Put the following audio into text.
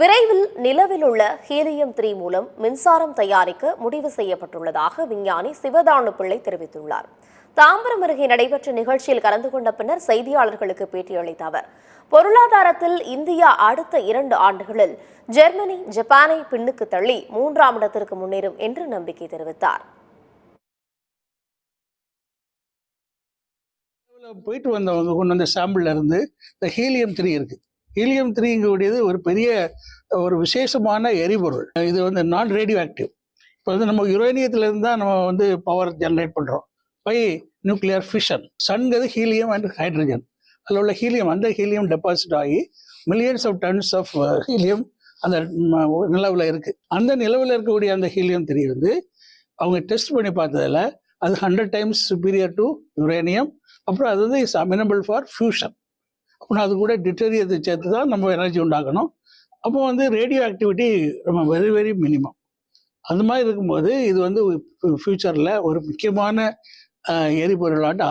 விரைவில் நிலவில் உள்ள ஹீலியம்-3 மூலம் மின்சாரம் தயாரிக்க முடிவு செய்யப்பட்டுள்ளதாக விஞ்ஞானி சிவதானு பிள்ளை தெரிவித்துள்ளார். தாம்பரம் அருகே நடைபெற்ற நிகழ்ச்சியில் கலந்து கொண்ட பின்னர் செய்தியாளர்களுக்கு பேட்டியளித்த அவர், பொருளாதாரத்தில் இந்தியா அடுத்த 2 ஆண்டுகளில் ஜெர்மனி, ஜப்பானை பின்னுக்கு தள்ளி 3ஆம் இடத்திற்கு முன்னேறும் என்று நம்பிக்கை தெரிவித்தார். போயிட்டு வந்தவங்க கொண்டு வந்த சாம்பிள்ல இருந்து இந்த ஹீலியம்-3 இருக்கு. ஹீலியம்-3ங்கிறது ஒரு விசேஷமான எரிபொருள். இது நான் ரேடியோ ஆக்டிவ். இப்போ நம்ம யுரேனியத்திலிருந்து தான் நம்ம பவர் ஜெனரேட் பண்ணுறோம் பை நியூக்ளியர் ஃபிஷன். சன்கிறது ஹீலியம் அண்ட் ஹைட்ரஜன். அதில் உள்ள ஹீலியம், அந்த ஹீலியம் டெபாசிட் ஆகி millions of tons of helium அந்த நிலவில் இருக்குது. அந்த நிலவில் இருக்கக்கூடிய அந்த ஹீலியம்-3 அவங்க டெஸ்ட் பண்ணி பார்த்ததில் அது 100 times சுப்பீரியர் டு யுரேனியம். அப்புறம் அது இஸ் அமினபிள் ஃபார் ஃபியூஷன். அப்புறம் அது கூட டிட்டரியத்தை சேர்த்து தான் நம்ம எனர்ஜி உண்டாக்கணும். அப்போ ரேடியோ ஆக்டிவிட்டி நம்ம வெரி வெரி மினிமம். அந்த மாதிரி இருக்கும்போது இது ஃபியூச்சரில் ஒரு முக்கியமான எரிபொருளாட்டு